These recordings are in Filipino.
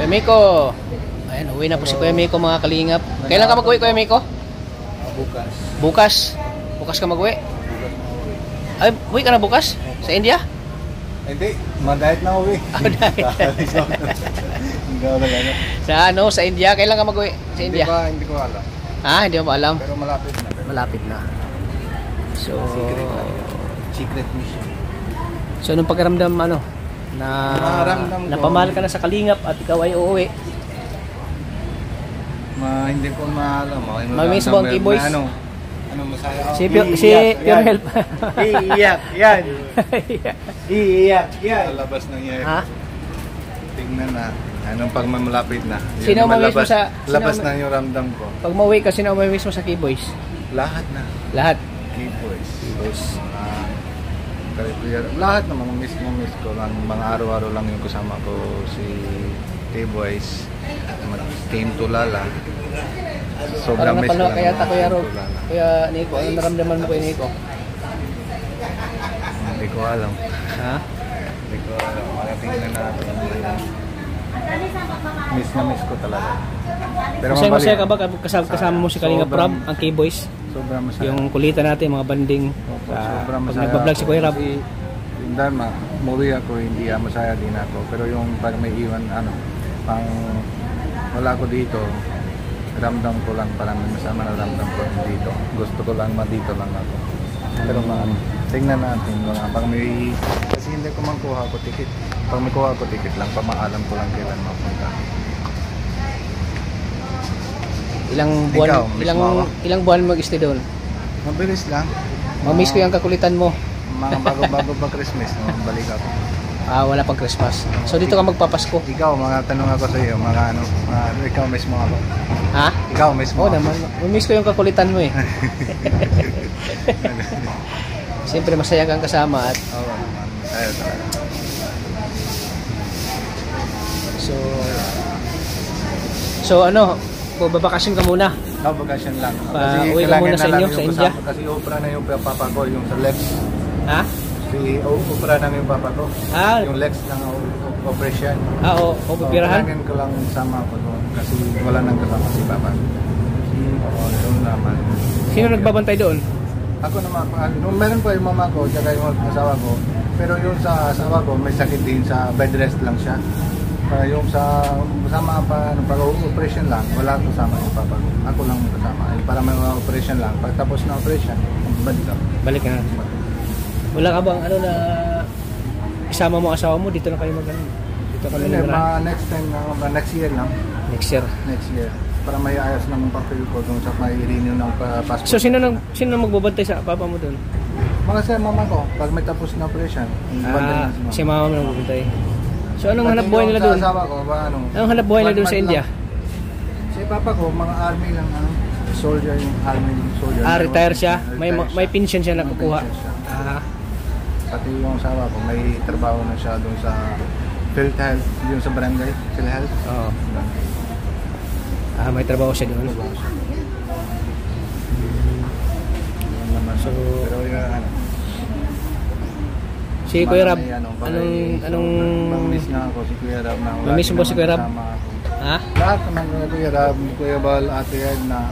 Kuya Miko. Ayan, uwi na po si Kuya Miko mga kalingap. Kailan ka mag-uwi, Kuya Miko? Bukas. Bukas. Bukas ka mag-uwi? Ay, uwi ka na bukas? Sa India? Hindi, mag-diet na uwi. Sa ano, sa India? Kailan ka mag-uwi? Sa India? Hindi ko alam. Ah, hindi mo pa alam? Pero malapit na. Malapit na. So, Secret mission. so nung pakiramdam ano, na napamahal ka na sa kalingap at ikaw ay uuwi. Hindi ko maalam. Mamiss mo ang K-Boys? Ano masaya? Si Pure Help. Iiyak yan. Iiyak yan. Lalabas ng iyak. Ha? Tingnan na. Anong pag malapit na. Sino mamiss mo sa... Labas na yung ramdam ko. Pag mauwi ka, sino mamiss mo sa K-Boys? Lahat na. Lahat? K-Boys. Lahat na miss ko lang. Mga araw-araw lang yung kasama ko si K-Boys. Came to Lala. Parang napanood kaya ta Kuya Rob. Kuya Nico, anong naramdaman mo Kuya Nico? Hindi ko alam. Ha? Hindi ko alam. Tingnan natin. Miss ko talaga. Pero masaya ka ba kasama mo si Kalinga Prab, ang K-Boys? Sobrang masaya. Yung kulitan natin, mga banding. Sobrang Pag masaya. nagbablog si Kuya Rob. Yung dahil umuwi ako, hindi masaya din ako. Pero yung pag may iwan, pang wala ko dito, ramdam ko lang, parang masama na ramdam ko dito. Gusto ko lang dito lang ako. Pero tingnan natin, pag may, kasi hindi ko kuha ko ticket. Pag may kuha ko ticket lang, pamaalam ko lang kailan mapunta. Ilang buwan mag-stay doon? Mabilis lang. Mamiss ko yung kakulitan mo. Mga bago pa Christmas, balik ako. Wala pang Christmas. So dito ka magpapasko. Ikaw, mga tanong ako sa iyo, ikaw mismo ako. Ha? Ikaw mismo. Oo naman. Mamiss ko yung kakulitan mo eh. Siyempre masaya kang kasama at oo naman. Masaya talaga. So ano, babakasyon ka muna. Bakasyon lang. Uwi ka muna sa inyo, sa India. Kasi opera na yung papa ko, yung sa legs. Ha? Opera na yung papa ko. Yung legs ng operation. Oo, pupirahan. Kailangan ko lang sama ko doon kasi wala nang kasama si papa. Doon naman. Sino nagbabantay doon? Ako naman. Meron pa yung mama ko, tsaka yung asawa ko. Pero yung sa asawa ko, may sakit din, sa bed rest lang siya. Yung sa kasama pa, pag-operation lang, wala kasama yung papa ko. Ako lang kasama. Para may operation lang. Pag tapos na operation, balik ako. Balik ka na. Wala ka bang na isama mo asawa mo, dito na kayo dito ka na next time, next year lang. Next year? Next year. Para may ayos ng papel ko doon sa may renew ng passport. So sino magbabantay sa papa mo doon? Mga sa mama ko, pag may tapos na operation. Si mama mo magbabantay. So anong hanap buhay nila doon? Sa asawa ko, anong hanap buhay nila doon sa India? Si papa ko, mga army lang, soldier, yung army soldier. Retire siya? May pension siya nakukuha? Pati yung asawa ko, may trabaho na siya doon sa PhilHealth, yung sa barangay, PhilHealth. Oo. May trabaho siya doon. So, pero yung si Kuya Rab, anong mamiss na ako si Kuya Rab na mamiss mo si Kuya Rab? Ha? Lahat naman Kuya Rab, Kuya Bal, Ate Edna,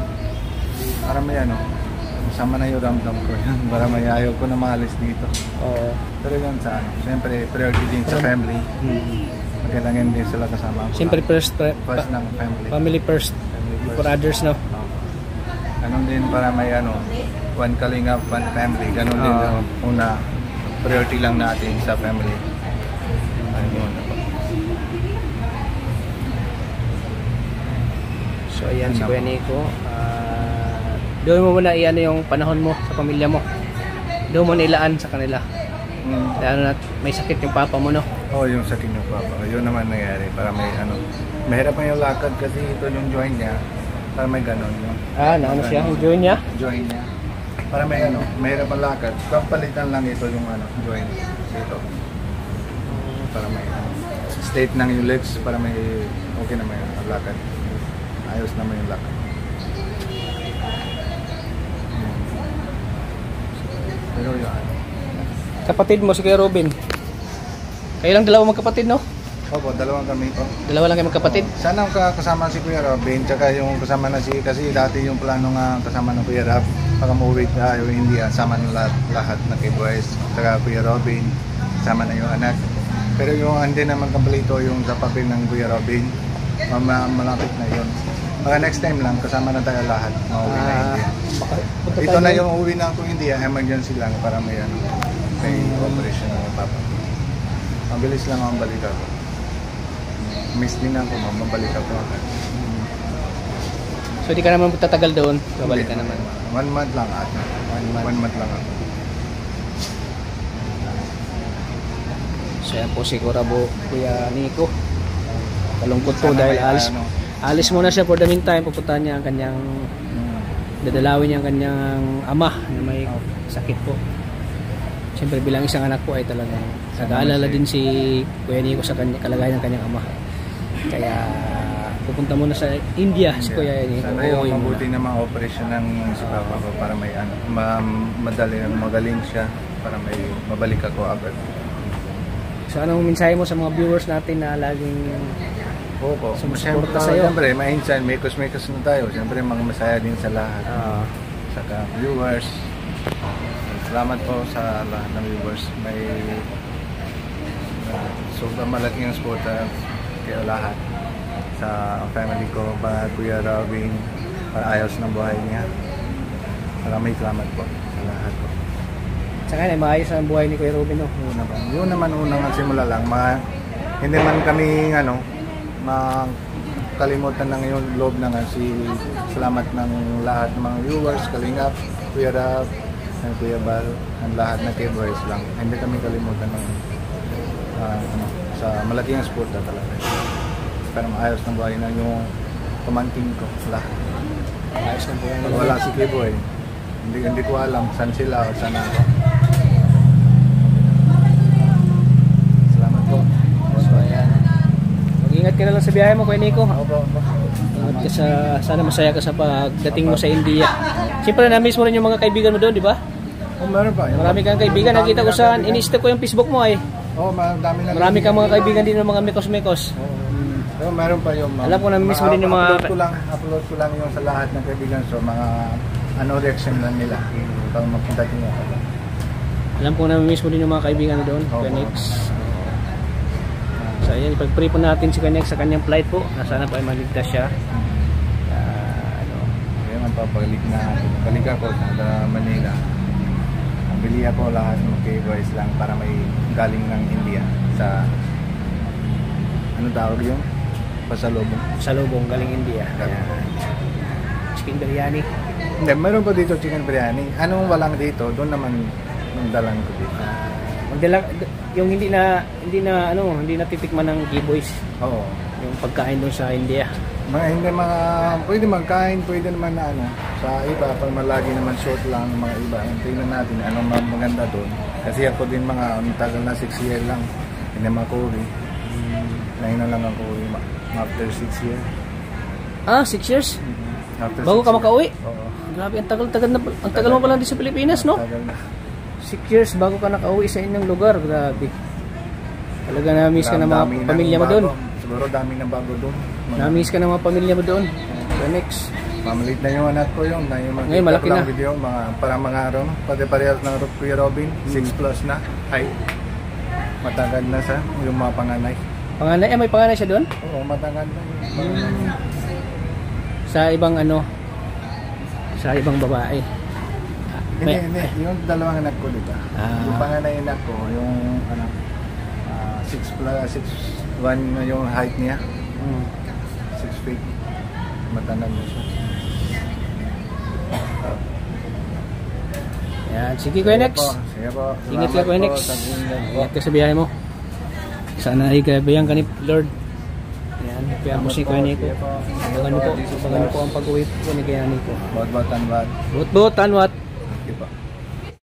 para may sama na yung ramdam ko yan, para may ayaw ko na maalis dito. Oo. Pero yun sa siyempre priority din sa family. Kailangan din sila kasama ko. Siyempre first ng family. Family first. For others, no? Ganon din para may one Kalinga, one family. Ganon din una, priority lang natin sa family. So ayan si Kuya Nico. Doon mo muna iano yung panahon mo sa pamilya mo. Doon mo nilaan sa kanila. Lalo na may sakit yung papa mo, no? Oo, yung sakit yung papa. Yun naman nangyari para may mahirap na yung lakad kasi ito yung joint niya. Para may ganon. Naano siya? Yung joint niya? Joint niya. Para may mahirap ang lakad. Kapalitan lang ito yung joint dito. Para may state ng yung legs para may okay na may lakad. Ayos naman yung lakad. Pero yun. Kapatid mo si Kuya Robin. Kayo lang dalawa magkapatid, no? Opo, dalawang kami po. Dalawa lang kayo magkapatid? Sana kasama si Kuya Robin, tsaka yung kasama na kasi dati yung plano nga kasama ng Kuya Rob, pag umuwi tayo India, sama ng lahat na kay Boys, tsaka Kuya Robin, sama na yung anak. Pero yung hindi naman kompleto yung sa papel ng Kuya Robin, malapit na yun. Baka next time lang, kasama na tayo lahat, mauwi na India. Ito na yung uwi na akong India, emergency lang para may operation ng papa. Mabilis lang ang balik ako. Miss din ako, mabalik ako agad. So di ka naman tatagal doon, babalik ka naman. 1 month lang ata. 1 month lang ako. So yan po si Kuya Nico. Kalungkot po dahil alis muna siya for the meantime. Pupuntahan niya ang kanyang dadalawin niya ang kanyang ama na may sakit po. Siyempre bilang isang anak po ay talagang nag-aalala din si Kuya Nico sa kalagayan ng kanyang ama. Kaya pupunta muna sa India si Kuya Nico. Sana yung mabuti na mga operation ng si Papa ko para may magaling siya para may mabalik ako agad. So anong mensahe mo sa mga viewers natin na laging sumusuporta sa'yo? Siyempre, mainsan, mekos na tayo. Siyempre, mga masaya din sa lahat. Saka viewers. Salamat po sa lahat ng viewers. May sobrang malaking support kayo lahat sa family ko, para Kuya Robin, para ayos ng buhay niya. Maraming salamat po sa lahat po. Saka na maayos ang buhay ni Kuya Robin, no? Yun naman unang simula lang. Hindi man kami makalimutan ng yung loob na salamat ng lahat ng mga viewers, Kalingap, Kuya Rob, and Kuya Bal, ang lahat na K-Boys lang. Hindi kami kalimutan ng sa malaking support talaga. Para maayos ng buhay na yung pamangkin ko lahat. Maayos ng buhay. Pag wala si K-Boy, hindi ko alam saan sila o saan ako. Salamat po. So ayan. Mag-ingat ka na lang sa biyahe mo, Kuya Nico. Opo. Ingat ka sana masaya ka sa pagdating mo sa India. Siyempre na-miss mo rin yung mga kaibigan mo doon, di ba? Meron pa. Marami kang kaibigan. Nakita ko sa in-stock ko yung Facebook mo ay. Marami kang mga kaibigan din ng mga mekos-mekos. Pero meron pa yung alam ko na-miss mo din yung mga upload ko lang yung sa lahat ng kaibigan, so mga reaction lang nila pag mapunta din ako. Alam ko na-miss mo din yung mga kaibigan doon, Kuya Nix. So ayan, ipag-pray po natin si Kuya Nix sa kanyang flight po, na sana pa ay maligtas siya. Kaya man papagalig na balik ako sa Manila. Bili ako lahat ng K-Boys lang para may galing ng India sa ano tawag yun? Pasalubong galing India. Chicken biryani. Hindi, meron pa dito chicken biryani. Anong walang dito, doon naman yung dalan ko dito. Yung hindi na titikman ng K-Boys. Oo. Yung pagkain doon sa India. Pwede magkain, pwede naman na sa iba, pag malagi naman short lang ng mga iba. Tingnan natin anong maganda doon. Kasi ako din tagal na 6 years lang. Hindi makuri. Ngayon na lang ako after 6 years. 6 years? Bago ka makauwi? Oo. Grabe, ang tagal mo pa lang din sa Pilipinas, no? Tagal na. 6 years bago ka nakauwi sa inyong lugar. Grabe. Talaga na-miss ka ng mga pamilya mo doon. Siguro dami ng bago doon. Na-miss ka ng mga pamilya mo doon. The next. Mamalit na yung anak ko yung ngayon malaki na. Video, parang mga araw. Pati parehas ng Kuya Robin, 6 plus na. Ay, matagad na sa yung mga panganay. Panganay? May panganay siya doon? Oo, matagad na yung Sa ibang sa ibang babae. Hindi. Yung dalawang anak ko, diba? Yung panganay anak ko, yung 6 plus 6'1" yung height niya. 6 feet. Matandang na siya. Yan. Sige, Kuya Nex. Sige po. Ingat ka, Kuya Nex. Ingat ka sa biyahe mo. Sana ay gabayan ka ni Lord. Yan. Kaya mo si Kuya Nico. Abangan niyo po ang pag-uwi po ni Kuya Nico. Bot-bot tanwat. Bot-bot tanwat. Sige po.